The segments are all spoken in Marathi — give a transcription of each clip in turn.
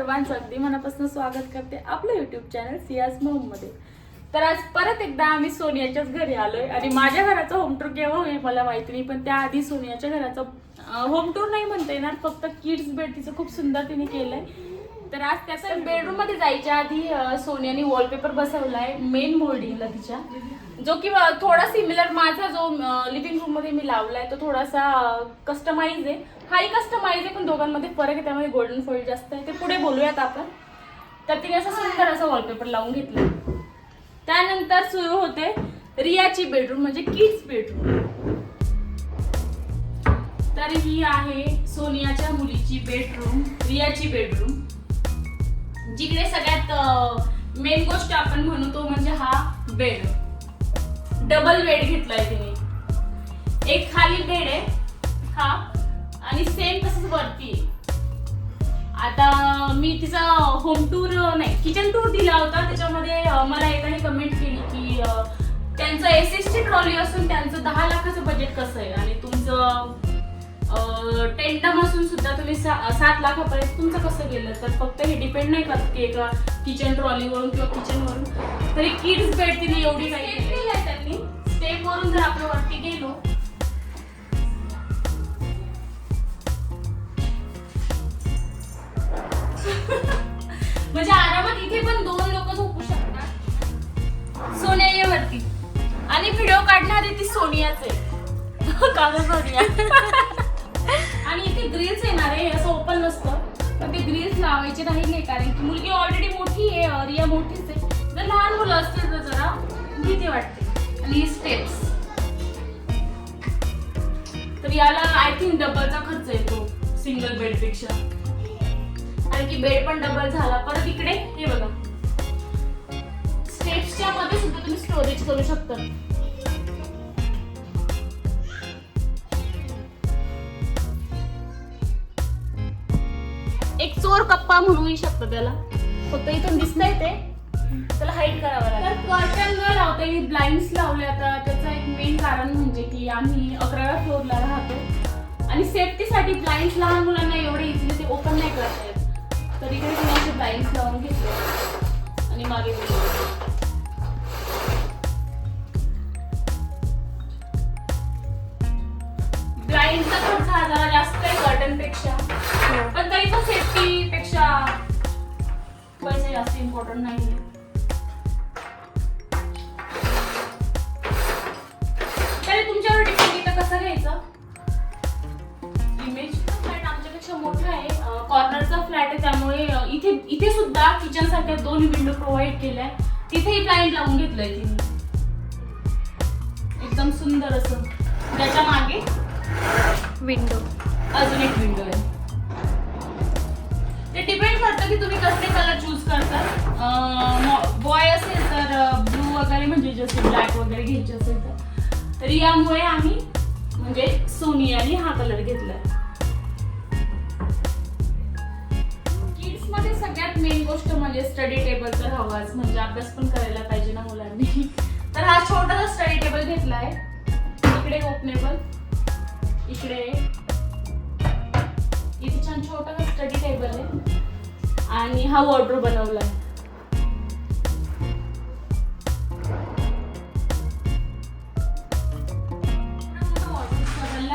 सर्वांचं अगदी मनापासून स्वागत करते आपल्या युट्यूब चॅनल सियाज मोहम्मदमध्ये। तर आज परत एकदा आम्ही सोनियाच्याच घरी आलोय आणि माझ्या घराचा होम टूर केव्हा होईल मला माहिती नाही, पण त्याआधी सोनियाच्या घराचा होम टूर नाही म्हणता येणार, फक्त किड्स बेड तिचं खूप सुंदर तिने केलंय। तर आज त्याचा बेडरूम मध्ये जायच्या आधी सोनियाने वॉलपेपर बसवलाय मेन मोल्डिंगला तिच्या, जो की थोडा सिमिलर माझा जो लिव्हिंग रूम मध्ये मी लावलाय तो थोडासा कस्टमाइज आहे, हाही कस्टमाइज आहे, पण दोघांमध्ये फरक आहे, त्यामध्ये गोल्डन फॉइल जास्त आहे, ते पुढे बोलूयात आपण। तर तिने असं सुंदर असं वॉलपेपर लावून घेतलं। त्यानंतर सुरू होते रियाची बेडरूम म्हणजे किड्स बेडरूम। तर ही आहे सोनियाच्या मुलीची बेडरूम, रियाची बेडरूम, जिकडे सगळ्यात मेन गोष्ट आपण म्हणू तो म्हणजे हा बेड। डबल बेड घेतलाय तिने, एक खाली बेड आहे हा आणि सेम तसंच वरती आहे। आता मी तिचा होम टूर नाही किचन टूर दिला होता, त्याच्यामध्ये मला एकाने कमेंट केली की त्यांचं एसएसची ट्रॉली असून त्यांचं 10 लाखाचं बजेट कसं आहे आणि तुमचं टेंडम असून सुद्धा तुम्ही 7 लाखापर्यंत तुमचं कसं गेलं। तर फक्त हे डिपेंड नाही करत की एका किचन ट्रॉलीवरून किंवा किचनवरून, तरी किड्स बेड तिने एवढी काही केलंय त्यांनी। स्टेप वरून जर आपण वरती गेलो म्हणजे आरामात इथे पण 2 लोक झोपू शकतात। सोनिया ये वरती आणि व्हिडिओ काढणारी ती सोनियाच आहे का गं सोनिया? आणि इथे ग्रिल्स येणार आहे, असं ओपन नसतं, पण ते ग्रिल्स लावायचे राहिले कारण की मुलगी ऑलरेडी मोठी आहे, रिया मोठीच आहे, जर लहान मुलं असतील तर जरा भीती वाटते। आणि स्टेप्स तर याला आय थिंक डबलचा खर्च येतो सिंगल बेड पेक्षा, कारण की बेड पण डबल झाला। परत इकडे हे बघा, स्टेप्सच्या मध्ये सुद्धा तुम्ही स्टोरेज करू शकता। एक चोर कप्पा म्हणूही शकतो त्याला, फक्त इथून दिसतंय ते त्याला हाईड करावं लागेल। तर कर्टन न लावता मी ब्लाइंड्स लावले। आता त्याचं एक मेन कारण म्हणजे की आम्ही 11व्या फ्लोअरला राहतो आणि सेफ्टीसाठी ब्लाइंड्स लहान मुलांना एवढे इझिली ते ओपन नाही करता येत, तर इकडे तुम्ही असे ब्लाइंड्स लावून घेतले आणि मागे ब्लाइंडचा खर्च जरा जास्त आहे कर्टन पेक्षा, पण तरी पण सेफ्टी पेक्षा पैसे जास्त इम्पॉर्टंट नाही। तरी तुमच्यावर डिपेंड इथं कसं घ्यायचं। इमेज फ्लॅट आमच्यापेक्षा मोठा आहे, कॉर्नरचा फ्लॅट आहे, त्यामुळे इथे सुद्धा किचन सारख्या 2 विंडो प्रोव्हाइड केल्या, तिथेही ब्लाइंड लावून घेतलंय तिने एकदम सुंदर असं। त्याच्या मागे विंडो, अजून एक विंडो आहे। ते डिपेंड करतं की तुम्ही कसले कलर चूज करता। बॉय असेल तर ब्लू वगैरे म्हणजे जसे ब्लॅक वगैरे घ्यायचे असेल तर यामुळे आम्ही म्हणजे सोनियाने हा कलर घेतलाय। किड्स मध्ये सगळ्यात मेन गोष्ट म्हणजे स्टडी टेबल तर हवाच, म्हणजे अभ्यास पण करायला पाहिजे ना मुलांनी। तर हा छोटासा स्टडी टेबल घेतलाय, इकडे ओपनेबल, इकडे इथे छान छोटासा स्टडी टेबल आहे आणि हा वॉर्डरोब बनवलाय।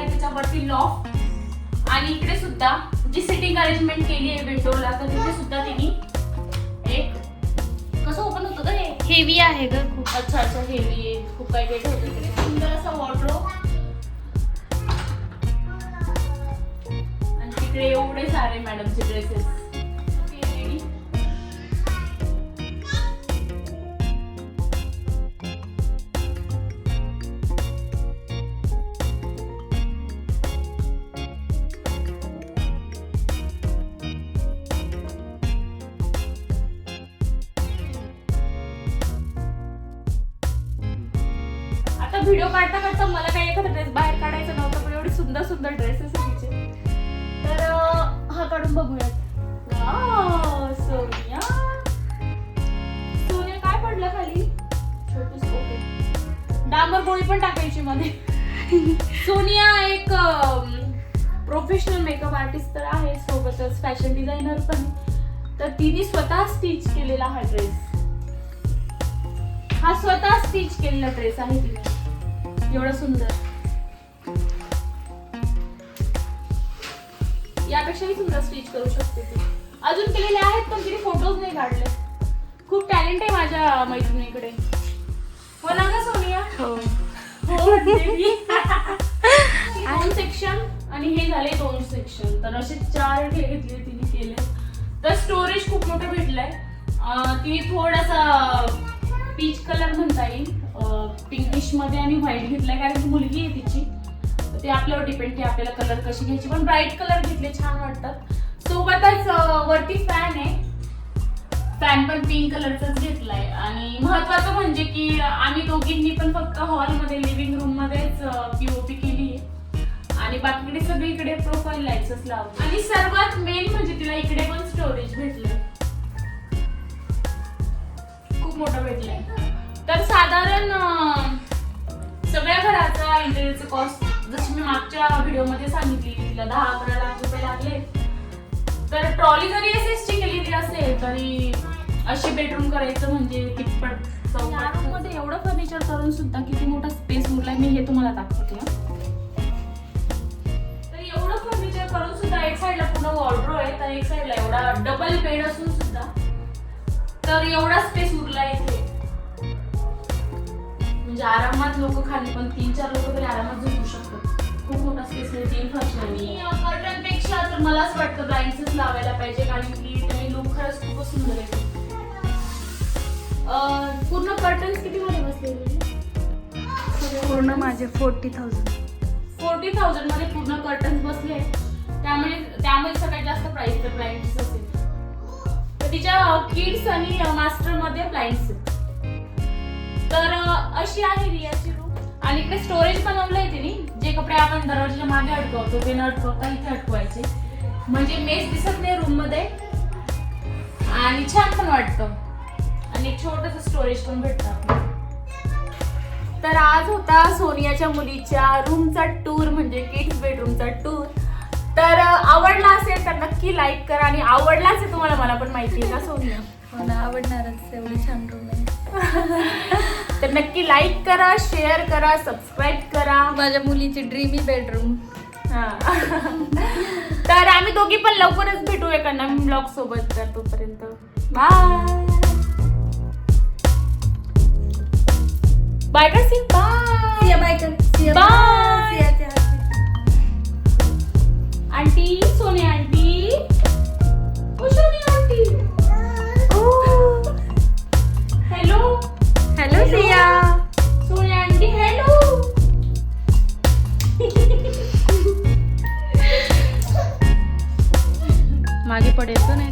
त्याच्यावरती लॉफ्ट आणि इकडे सुद्धा जी सिटिंग अरेंजमेंट केली आहे विंडोला, तर तिथे सुद्धा तिने एक कसं ओपन होतं हे हेवी आहे ग खूप। अच्छा हेवी आहे, खूप काही काही ठेवलं इकडे सुंदर असा वॉर्डरोब आणि तिकडे एवढे सारे मॅडमचे ड्रेसेस। व्हिडिओ काढता काढता मला काही एखादा ड्रेस बाहेर काढायचा नव्हता, पण एवढे सुंदर सुंदर ड्रेसेस तिचे, तर हा काढून बघूयात। सोनिया सोनिया काय पडलं खाली? छोटूस ओके, डांबर गोळी पण टाकायची मध्ये। सोनिया एक प्रोफेशनल मेकअप आर्टिस्ट तर आहे, सोबतच फॅशन डिझायनर पण, तर तिने स्वतः स्टिच केलेला हा ड्रेस. हा स्वतः स्टिच केलेला ड्रेस आहे तिने. एवढा सुंदर, यापेक्षाही सुंदर स्टिच करू शकते ती. अजून केलेले आहेत पण तिने फोटोज नाही काढले. खूप टॅलेंट आहे माझ्या मैत्रिणीकडे. हो ना ग सोनिया? हो. दोन सेक्शन आणि हे झाले 2 सेक्शन. तर असे 4 घेतले तिने केले. तर स्टोरेज खूप मोठं भेटलंय. तिने थोडासा पीच कलर म्हणता येईल, पिंकिश मध्ये आणि व्हाईट घेतलाय कारण की मुलगी आहे तिची. ते आपल्यावर डिपेंड की आपल्याला कलर कशी घ्यायची. पण ब्राईट कलर घेतले, छान वाटतात. सोबतच वरती फॅन आहे. फॅन पण पिंक कलरचाच घेतलाय. आणि महत्वाचं म्हणजे की आम्ही दोघींनी पण फक्त हॉलमध्ये, लिव्हिंग रूम मध्येच पीओपी केली आहे आणि बाकीकडे सगळीकडे प्रोफाईल लाईट्सच लावले. आणि सर्वात मेन म्हणजे तिला इकडे पण स्टोरेज भेटलंय, खूप मोठं भेटलंय. तर साधारण सगळ्या घराचा इंटेरियरचं कॉस्ट जशी मी मागच्या व्हिडिओमध्ये सांगितली, तिला 10-11 लाख रुपये लागले. तर ट्रॉली जरी एसएसची केलेली असेल तरी अशी बेडरूम करायचं म्हणजे कितपत. रूम मध्ये एवढं फर्निचर करून सुद्धा किती मोठा स्पेस उरलाय मी हे तुम्हाला दाखवते. तर एवढं फर्निचर करून सुद्धा एक साइडला पूर्ण वॉर्डरोब आहे, तर एक साइडला एवढा डबल बेड असून सुद्धा तर एवढा स्पेस उरलाय इथे. म्हणजे आरामात लोक खाली पण 3-4 लोक तरी आरामात झोपू शकतात. खूप मोठा स्पेस आहे. 3 फर्श आणि कर्टन पेक्षा तर मलाच वाटतं ब्लाइंड्सच लावायला पाहिजे कारण की त्याने लुक खरंच खूपच सुंदर आहे. पूर्ण कर्टन्स किती मध्ये बसलेले? पूर्ण माझे 40,000. 40,000 मध्ये पूर्ण कर्टन्स बसले. त्यामुळे सगळ्यात जास्त प्राइस तर ब्लाइंड्स असेल. तर तिच्या किड्स आणि मास्टर मध्ये ब्लाइंड्स आहेत. तर अशी आहे रियाची रूम. आणि इकडे स्टोरेज बनवलंय तिने. जे कपडे आपण दरवाजाच्या मागे अडकवतो ते न अडकवता इथे अडकवायचे, म्हणजे मेस दिसत नाही रूम मध्ये आणि छान पण वाटतं. आणि एक छोटंसं स्टोरेज पण भेटतं आपल्याला. तर आज होता सोनियाच्या मुलीच्या रूमचा टूर, म्हणजे किड्स बेडरूमचा टूर. तर आवडला असेल तर नक्की लाईक करा. आणि आवडलाच आहे तुम्हाला, मला पण माहिती आहे ना सोनिया? हो ना, आवडणारच, एवढी छान रूम आहे. तर नक्की लाईक करा, शेअर करा, सबस्क्राईब करा. माझ्या मुलीची ड्रीमी बेडरूम. तर आम्ही दोघी पण लवकरच भेटू एका नवीन ब्लॉग सोबत. तर तोपर्यंत बाय बाय कर. सिया बाय कर. सिया बाय. सियाच्या हाती. आंटी, सोनिया आंटी, ओ Sonia aunty. Hello hello Siya. Sonia aunty hello. मागे पडेल तर नाही.